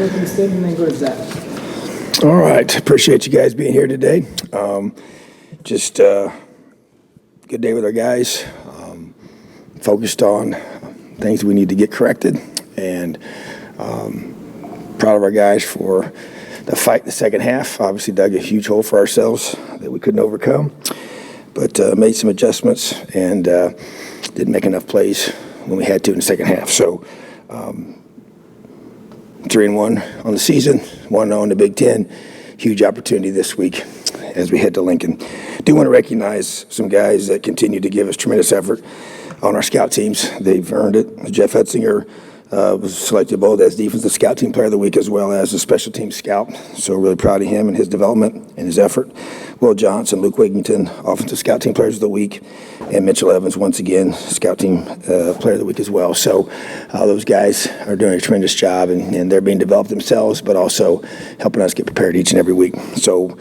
and then go to Zach. All right. Appreciate you guys being here today. Just good day with our guys. Focused on things we need to get corrected, and proud of our guys for the fight in the second half. Obviously dug a huge hole for ourselves that we couldn't overcome, but made some adjustments and didn't make enough plays when we had to in the second half. So 3-1 on the season, 1-0 in the Big Ten. Huge opportunity this week as we head to Lincoln. Do want to recognize some guys that continue to give us tremendous effort on our scout teams. They've earned it. Jeff Hetzinger was selected both as Defensive Scout Team Player of the Week as well as a Special Team Scout. So really proud of him and his development and his effort. Will Johnson, Luke Wigington, Offensive Scout Team Players of the Week, and Mitchell Evans, once again, Scout Team Player of the Week as well. So those guys are doing a tremendous job, and they're being developed themselves, but also helping us get prepared each and every week. So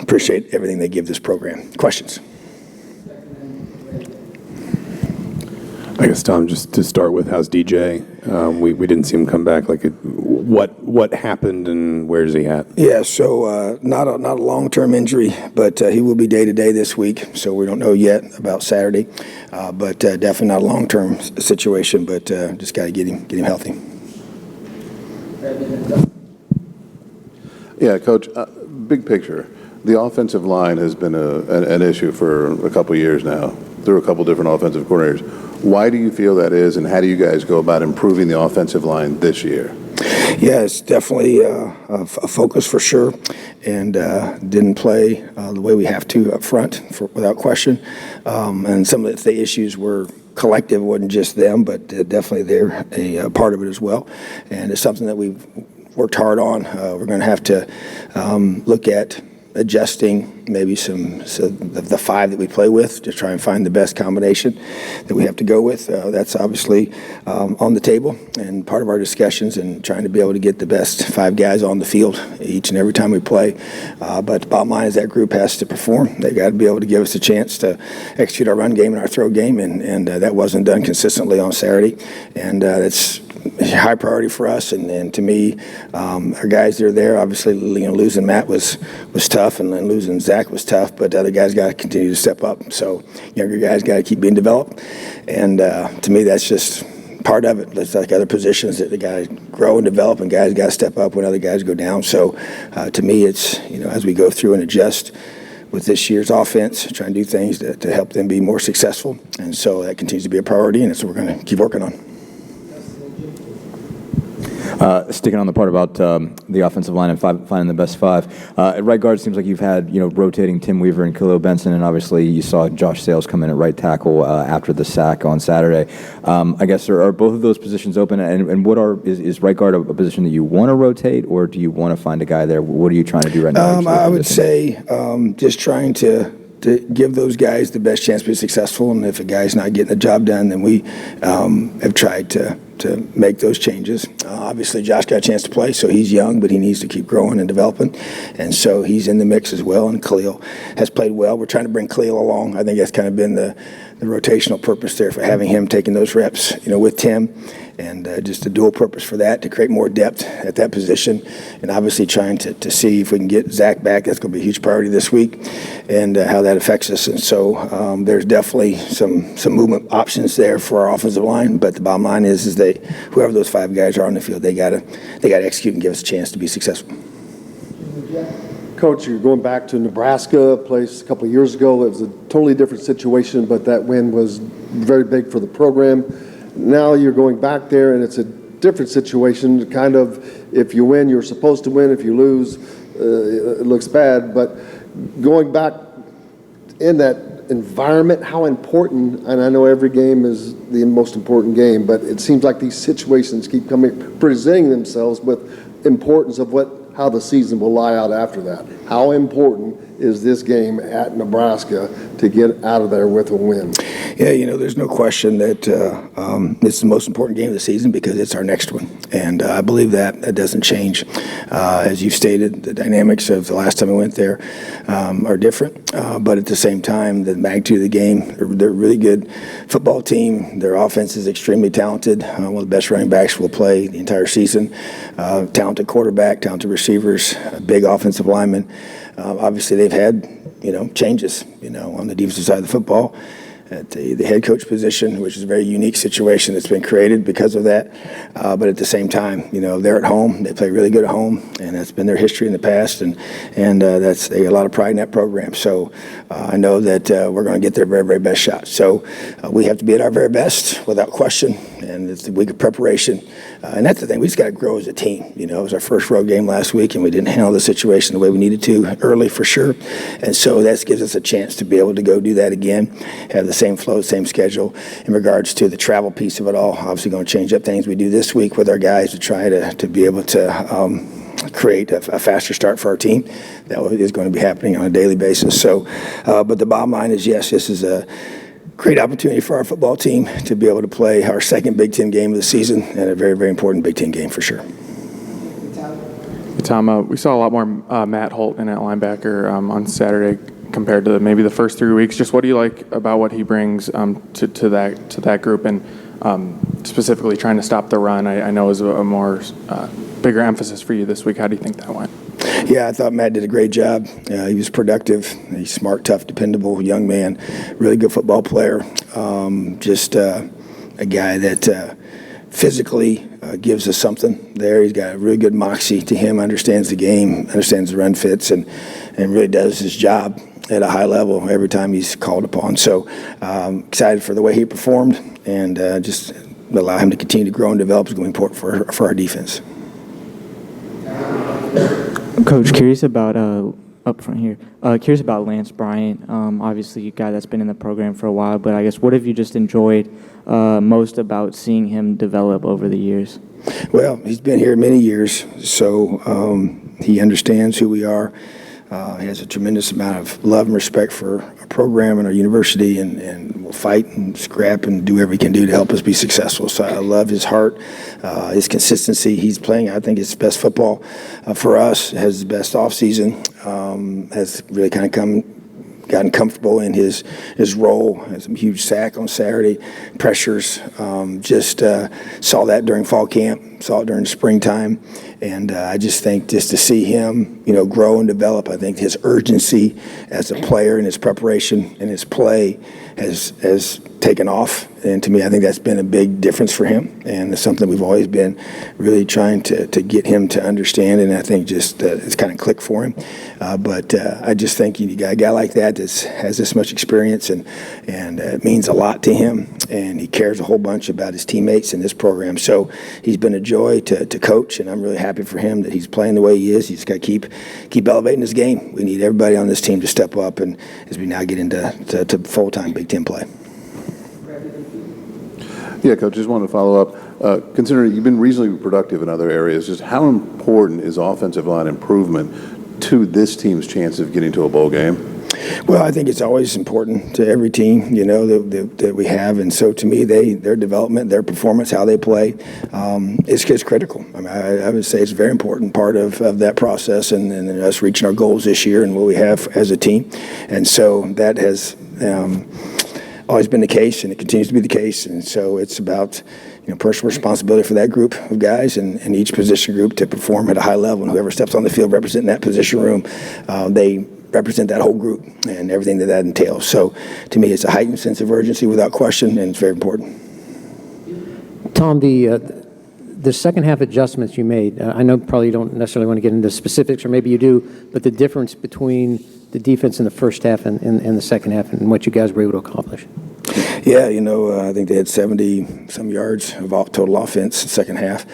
appreciate everything they give this program. Questions? I guess, Tom, just to start with, how's DJ? We didn't see him come back. What happened and where's he at? Yeah, so not a long-term injury, but he will be day-to-day this week. So we don't know yet about Saturday, but definitely not a long-term situation. But just got to get him healthy. Yeah, Coach. Big picture. The offensive line has been an issue for a couple of years now through a couple different offensive coordinators. Why do you feel that is, and how do you guys go about improving the offensive line this year? Yeah, it's definitely a focus for sure, and didn't play the way we have to up front, without question. And some of the issues were collective, it wasn't just them, but definitely they're a part of it as well. And it's something that we've worked hard on. We're going to have to look at adjusting maybe some of the five that we play with to try and find the best combination that we have to go with. That's obviously on the table and part of our discussions and trying to be able to get the best five guys on the field each and every time we play. But the bottom line is that group has to perform. They've got to be able to give us a chance to execute our run game and our throw game, and that wasn't done consistently on Saturday. And that's a high priority for us, and to me, our guys that are there, obviously, losing Matt was tough, and then losing Zach was tough, but the other guys got to continue to step up. So younger guys got to keep being developed, and to me, that's just part of it. It's like other positions that the guys grow and develop, and guys got to step up when other guys go down. So to me, it's, as we go through and adjust with this year's offense, trying to do things to help them be more successful, and so that continues to be a priority, and that's what we're going to keep working on. Sticking on the part about the offensive line and finding the best five. At right guard, it seems like you've had rotating Tim Weaver and Khalil Benson, and obviously you saw Josh Sales come in at right tackle after the sack on Saturday. I guess are both of those positions open, and is right guard a position that you want to rotate, or do you want to find a guy there? What are you trying to do right now? I would say just trying to give those guys the best chance to be successful, and if a guy's not getting the job done, then we have tried to make those changes. Obviously, Josh got a chance to play, so he's young, but he needs to keep growing and developing, and so he's in the mix as well, and Khalil has played well. We're trying to bring Khalil along. I think that's kind of been the rotational purpose there for having him taking those reps, with Tim, and just a dual purpose for that, to create more depth at that position, and obviously trying to see if we can get Zach back. That's going to be a huge priority this week, and how that affects us. And so there's definitely some movement options there for our offensive line, but the bottom line is whoever those five guys are on the field, they got to execute and give us a chance to be successful. Coach, you're going back to Nebraska, a place a couple of years ago. It was a totally different situation, but that win was very big for the program. Now you're going back there, and it's a different situation. Kind of, if you win, you're supposed to win. If you lose, it looks bad. But going back in that environment, how important, and I know every game is the most important game, but it seems like these situations keep presenting themselves with importance of what how the season will lie out after that. How important is this game at Nebraska to get out of there with a win? Yeah, there's no question that it's the most important game of the season because it's our next one. And I believe that doesn't change. As you've stated, the dynamics of the last time we went there are different. But at the same time, the magnitude of the game, they're a really good football team. Their offense is extremely talented. One of the best running backs will play the entire season. Talented quarterback, talented receivers, big offensive lineman. Obviously, they've had, changes, on the defensive side of the football at the head coach position, which is a very unique situation that's been created because of that. But at the same time, they're at home. They play really good at home, and that's been their history in the past. And they got a lot of pride in that program. So I know that we're going to get their very, very best shot. So we have to be at our very best without question. And it's a week of preparation. And that's the thing. We just got to grow as a team. It was our first road game last week, and we didn't handle the situation the way we needed to early for sure. And so that gives us a chance to be able to go do that again, have the same flow, same schedule. In regards to the travel piece of it all, obviously going to change up things we do this week with our guys to try to be able to create a faster start for our team. That is going to be happening on a daily basis. So, but the bottom line is, yes, this is a great opportunity for our football team to be able to play our second Big Ten game of the season, and a very, very important Big Ten game for sure. Tom, we saw a lot more Matt Holt in at linebacker on Saturday compared to maybe the first 3 weeks. Just what do you like about what he brings to that group, and specifically trying to stop the run? I know is a more bigger emphasis for you this week. How do you think that went? Yeah, I thought Matt did a great job. He was productive. He's smart, tough, dependable, young man, really good football player. Just a guy that physically gives us something there. He's got a really good moxie to him, understands the game, understands the run fits, and really does his job at a high level every time he's called upon. So excited for the way he performed, and just allow him to continue to grow and develop is going to be important for our defense. Coach, curious about up front here. Curious about Lance Bryant. Obviously, a guy that's been in the program for a while, but I guess what have you just enjoyed most about seeing him develop over the years? Well, he's been here many years, so he understands who we are. He has a tremendous amount of love and respect for our program and our university, and will fight and scrap and do whatever he can do to help us be successful. So I love his heart, his consistency. He's playing, I think, his best football for us, has his best offseason, has really kind of gotten comfortable in his role. Has a huge sack on Saturday, pressures. Just saw that during fall camp, saw it during springtime, and I just think just to see him, grow and develop. I think his urgency as a player and his preparation and his play has taken off. And to me, I think that's been a big difference for him, and it's something we've always been really trying to get him to understand, and I think just it's kind of clicked for him. But I just think you got a guy like that that has this much experience, and it means a lot to him, and he cares a whole bunch about his teammates in this program. So he's been a joy to coach, and I'm really happy for him that he's playing the way he is. He's got to keep elevating his game. We need everybody on this team to step up, and as we now get into full-time Big Ten play. Yeah, Coach, just wanted to follow up. Considering you've been reasonably productive in other areas, just how important is offensive line improvement to this team's chance of getting to a bowl game? Well, I think it's always important to every team, that we have. And so to me, their development, their performance, how they play, is critical. I mean, I would say it's a very important part of that process and us reaching our goals this year and what we have as a team. And so that has always been the case, and it continues to be the case. And so it's about personal responsibility for that group of guys and each position group to perform at a high level. And whoever steps on the field representing that position room, they represent that whole group and everything that entails. So to me, it's a heightened sense of urgency without question, and it's very important. Tom, the second half adjustments you made, I know probably you don't necessarily want to get into specifics, or maybe you do, but the difference between the defense in the first half and the second half and what you guys were able to accomplish. Yeah, I think they had 70-some yards of total offense in the second half,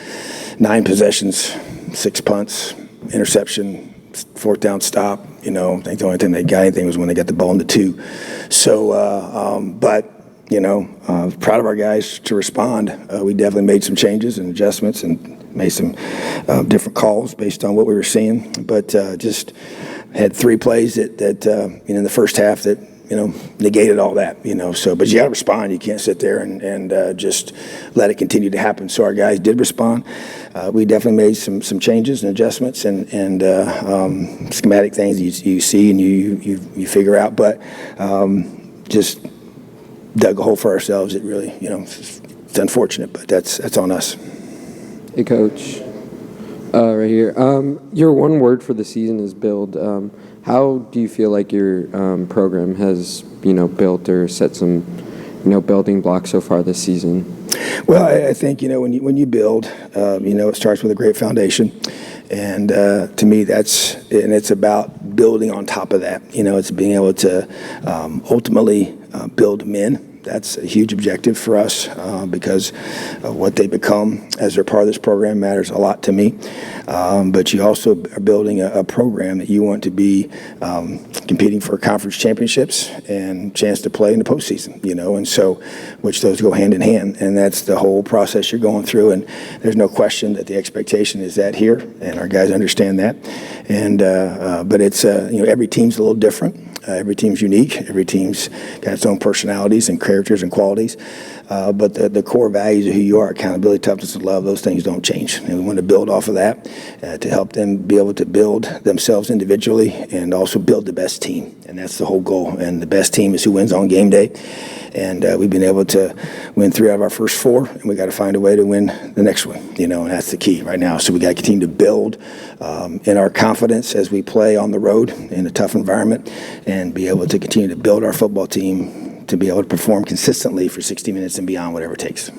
9 possessions, 6 punts, interception, fourth down stop. I think the only time they got anything was when they got the ball in the 2. So, proud of our guys to respond. We definitely made some changes and adjustments, and made some different calls based on what we were seeing, but just had 3 plays that in the first half that negated all that, so, but you got to respond. You can't sit there and just let it continue to happen. So our guys did respond. We definitely made some changes and adjustments and schematic things you see and you figure out, but just dug a hole for ourselves. It really, it's unfortunate, but that's on us. Hey, Coach. Right here. Your one word for the season is build. How do you feel like your program has, built or set some, building blocks so far this season? Well, I think, when you build, it starts with a great foundation. And to me, it's about building on top of that. It's being able to ultimately build men. That's a huge objective for us because what they become as they're part of this program matters a lot to me. But you also are building a program that you want to be competing for conference championships and chance to play in the postseason, and so which those go hand in hand. And that's the whole process you're going through. And there's no question that the expectation is that here, and our guys understand that. And but it's every team's a little different. Every team's unique. Every team's got its own personalities and characters and qualities. But the core values of who you are, accountability, toughness, and love, those things don't change. And we want to build off of that to help them be able to build themselves individually and also build the best team. And that's the whole goal. And the best team is who wins on game day. And we've been able to win 3 out of our first 4, and we got to find a way to win the next one, and that's the key right now. So we got to continue to build in our confidence as we play on the road in a tough environment and be able to continue to build our football team to be able to perform consistently for 60 minutes and beyond, whatever it takes.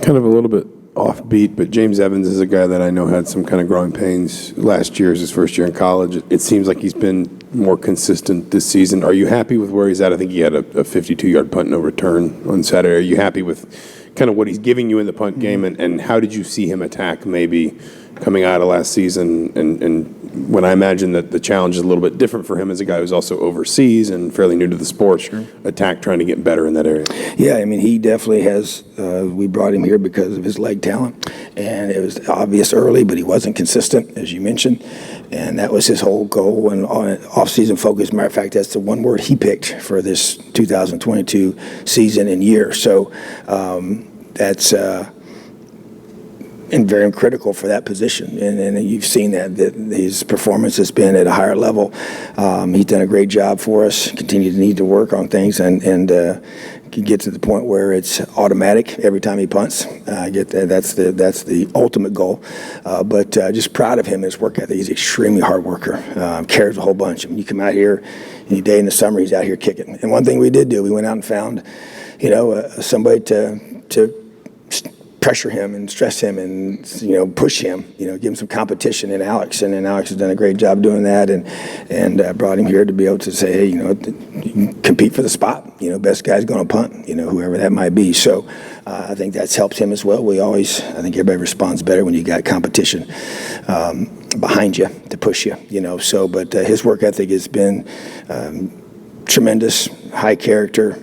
Kind of a little bit offbeat, but James Evans is a guy that I know had some kind of growing pains last year, his first year in college. It seems like he's been more consistent this season. Are you happy with where he's at? I think he had a 52-yard punt no return on Saturday. Are you happy with kind of what he's giving you in the punt game, and how did you see him attack maybe coming out of last season? And when I imagine that the challenge is a little bit different for him as a guy who's also overseas and fairly new to the sport, attack trying to get better in that area. Yeah, I mean, he definitely has. We brought him here because of his leg talent, and it was obvious early, but he wasn't consistent, as you mentioned, and that was his whole goal and off-season focus. Matter of fact, that's the one word he picked for this 2022 season and year. So that's and very critical for that position. And you've seen that his performance has been at a higher level. He's done a great job for us, continue to need to work on things and can get to the point where it's automatic every time he punts. I get that. That's the ultimate goal. But just proud of him and his work ethic. He's an extremely hard worker, cares a whole bunch. I mean, you come out here any day in the summer, he's out here kicking. And one thing we did do, we went out and found, somebody to pressure him and stress him and push him, give him some competition in Alex, and then Alex has done a great job doing that, and brought him here to be able to say, hey, you can compete for the spot, best guy's going to punt, whoever that might be. So I think that's helped him as well. I think everybody responds better when you got competition behind you to push you, So, but his work ethic has been tremendous, high character,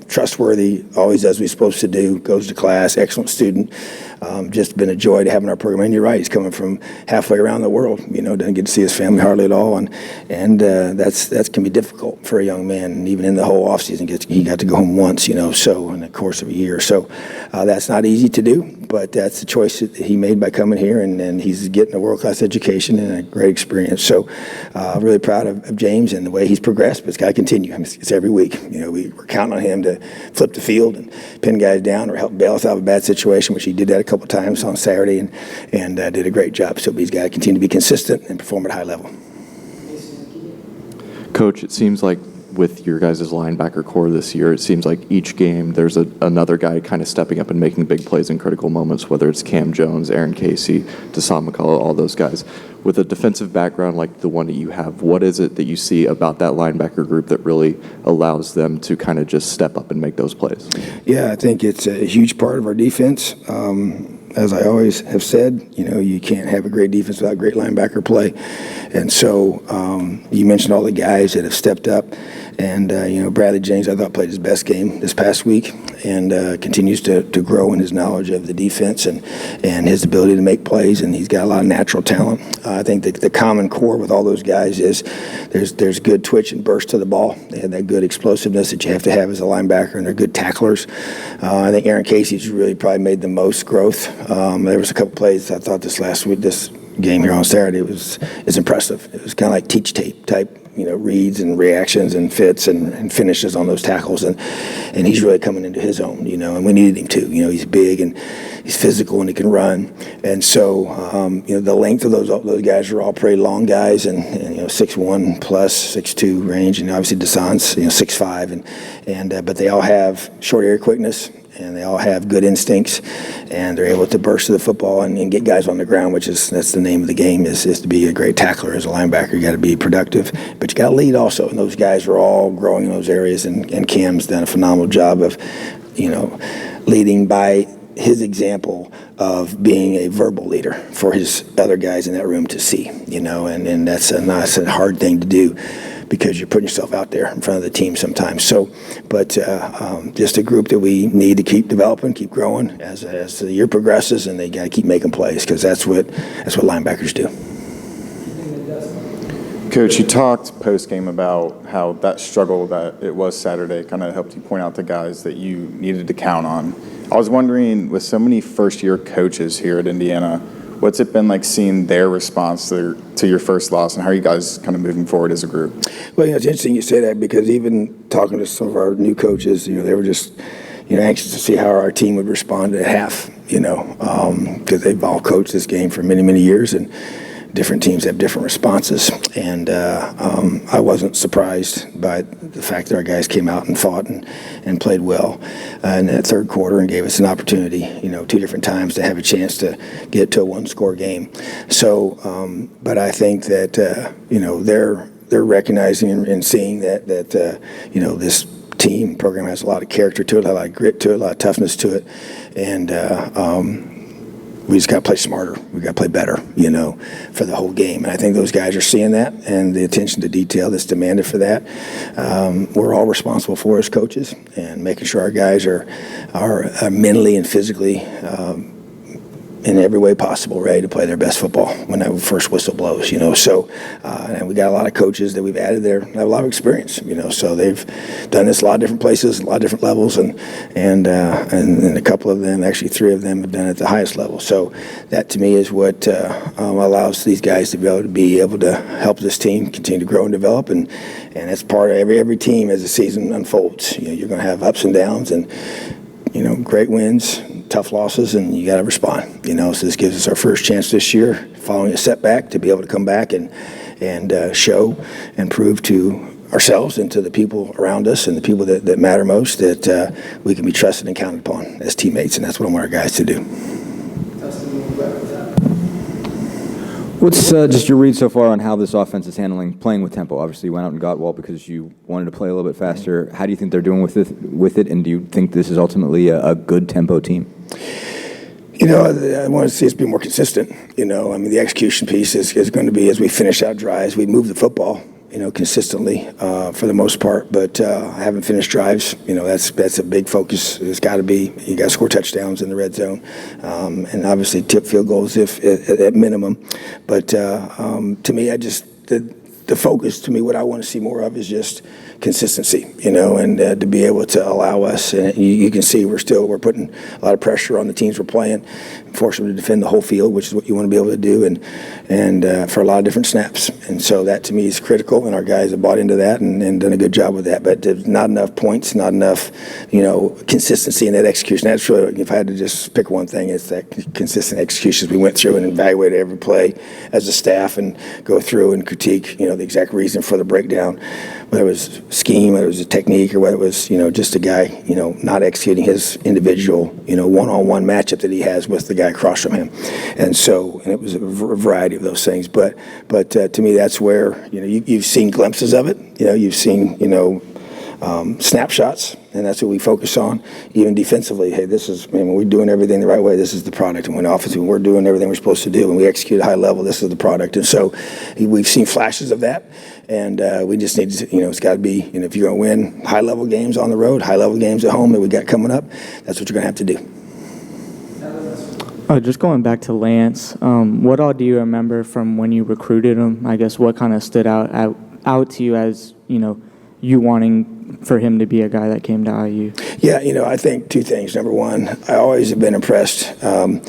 trustworthy, always does what he's supposed to do, goes to class, excellent student. Just been a joy to have in our program. And you're right, he's coming from halfway around the world, doesn't get to see his family hardly at all. And that can be difficult for a young man. And even in the whole offseason, he got to go home once, so in the course of a year. So that's not easy to do, but that's the choice that he made by coming here. And he's getting a world-class education and a great experience. So really proud of James and the way he's progressed, but it's got to continue. I mean, it's every week. We're counting on him to flip the field and pin guys down or help bail us out of a bad situation, which he did that a couple times on Saturday and did a great job. So he's got to continue to be consistent and perform at a high level. Coach, it seems like with your guys' linebacker core this year, it seems like each game there's another guy kind of stepping up and making big plays in critical moments, whether it's Cam Jones, Aaron Casey, Deshaun McCullough, all those guys. With a defensive background like the one that you have, what is it that you see about that linebacker group that really allows them to kind of just step up and make those plays? Yeah, I think it's a huge part of our defense. As I always have said, you can't have a great defense without great linebacker play. And so you mentioned all the guys that have stepped up. Bradley James, I thought, played his best game this past week and continues to grow in his knowledge of the defense and his ability to make plays, and he's got a lot of natural talent. I think the common core with all those guys is there's good twitch and burst to the ball. They have that good explosiveness that you have to have as a linebacker, and they're good tacklers. I think Aaron Casey's really probably made the most growth. There was a couple plays I thought this game here on Saturday is impressive. It was kind of like teach tape type, reads and reactions and fits and finishes on those tackles, and he's really coming into his own, and we needed him to. He's big and he's physical and he can run, and so the length of those guys are all pretty long guys, and 6'1" plus 6'2" range, and obviously Deshaun's 6'5", and but they all have short area quickness. And they all have good instincts, and they're able to burst to the football and get guys on the ground, that's the name of the game, is to be a great tackler as a linebacker. You got to be productive, but you got to lead also. And those guys are all growing in those areas, and Cam's done a phenomenal job of, leading by his example of being a verbal leader for his other guys in that room to see, and that's a hard thing to do, because you're putting yourself out there in front of the team sometimes. So, but just a group that we need to keep developing, keep growing as the year progresses, and they got to keep making plays, because that's what linebackers do. Coach, you talked post-game about how that struggle that it was Saturday kind of helped you point out the guys that you needed to count on. I was wondering, with so many first-year coaches here at Indiana, what's it been like seeing their response to your first loss, and how are you guys kind of moving forward as a group? Well, it's interesting you say that, because even talking to some of our new coaches, they were just, anxious to see how our team would respond at half, because they've all coached this game for many, many years, and different teams have different responses. And I wasn't surprised by the fact that our guys came out and fought and played well in that third quarter, and gave us an opportunity, 2 different times to have a chance to get to a one-score game. So, but I think that, they're recognizing and seeing that this team program has a lot of character to it, a lot of grit to it, a lot of toughness to it, and we just got to play smarter. We got to play better, for the whole game. And I think those guys are seeing that, and the attention to detail that's demanded for that. We're all responsible for as coaches, and making sure our guys are mentally and physically in every way possible ready to play their best football when that first whistle blows, So, and we got a lot of coaches that we've added there that have a lot of experience, So they've done this a lot of different places, a lot of different levels, and a couple of them, actually 3 of them, have done it at the highest level. So that to me is what allows these guys to be able to help this team continue to grow and develop, and that's part of every team as the season unfolds. You're going to have ups and downs, and great wins, tough losses, and you got to respond. So this gives us our first chance this year, following a setback, to be able to come back and show and prove to ourselves and to the people around us and the people that matter most that we can be trusted and counted upon as teammates, and that's what I want our guys to do. What's just your read so far on how this offense is handling playing with tempo? Obviously, you went out and got Walt because you wanted to play a little bit faster. How do you think they're doing with it, and do you think this is ultimately a good tempo team? I want to see us be more consistent. The execution piece is going to be, as we finish out drives, we move the football, consistently for the most part. But having finished drives, that's a big focus. It's got to be. You got to score touchdowns in the red zone, and obviously tip field goals if at minimum. But to me, the focus, to me, what I want to see more of is just consistency, and to be able to allow us, and you can see we're putting a lot of pressure on the teams we're playing, force them to defend the whole field, which is what you want to be able to do, and for a lot of different snaps. And so that to me is critical, and our guys have bought into that and done a good job with that. But there's not enough points, not enough, consistency in that execution. That's really, if I had to just pick one thing, it's that consistent execution. We went through and evaluated every play as a staff and go through and critique, the exact reason for the breakdown, whether it was scheme, whether it was a technique, or whether it was, just a guy, not executing his individual, one-on-one matchup that he has with the guy across from him. And it was a variety of those things. But to me, that's where, you've seen glimpses of it. You've seen, snapshots and that's what we focus on, even defensively. Hey, this is, when we're doing everything the right way, this is the product. And when offensively, we're doing everything we're supposed to do, and we execute at a high level, this is the product. And so we've seen flashes of that, and we just need to, it's got to be, if you're going to win high-level games on the road, high-level games at home that we got coming up, that's what you're going to have to do. Just going back to Lance, what all do you remember from when you recruited him? I guess what kind of stood out to you as, you wanting for him to be a guy that came to IU? Yeah, I think two things. Number one, I always have been impressed. I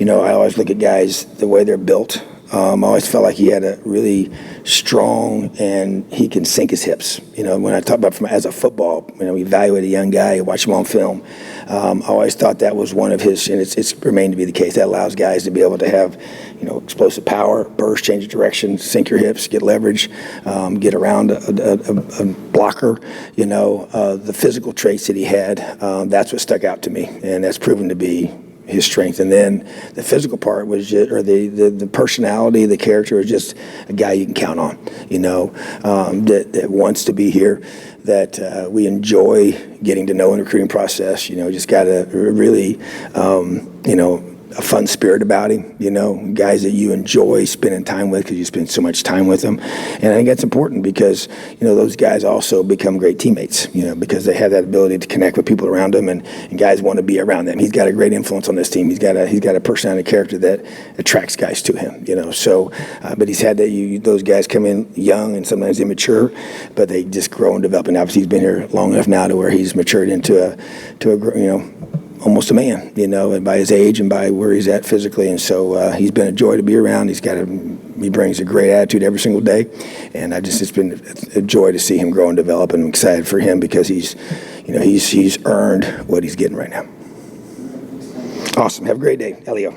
always look at guys the way they're built. I always felt like he had a really strong, and he can sink his hips. When I talk about from as a football, we evaluate a young guy, watch him on film. I always thought that was one of his, and it's remained to be the case. That allows guys to be able to have, explosive power, burst, change of direction, sink your hips, get leverage, get around a blocker. The physical traits that he had, that's what stuck out to me, and that's proven to be his strength. And then the physical part was just, or the personality, the character was just a guy you can count on, that wants to be here, that we enjoy getting to know in the recruiting process. Just got a really, a fun spirit about him, guys that you enjoy spending time with because you spend so much time with them. And I think that's important because, those guys also become great teammates, because they have that ability to connect with people around them, and guys want to be around them. He's got a great influence on this team. He's got a personality, character that attracts guys to him, but he's had those guys come in young and sometimes immature, but they just grow and develop. And obviously he's been here long enough now to where he's matured into almost a man, and by his age and by where he's at physically. And so he's been a joy to be around. He brings a great attitude every single day. And it's been a joy to see him grow and develop, and I'm excited for him because he's earned what he's getting right now. Awesome. Have a great day. Elio.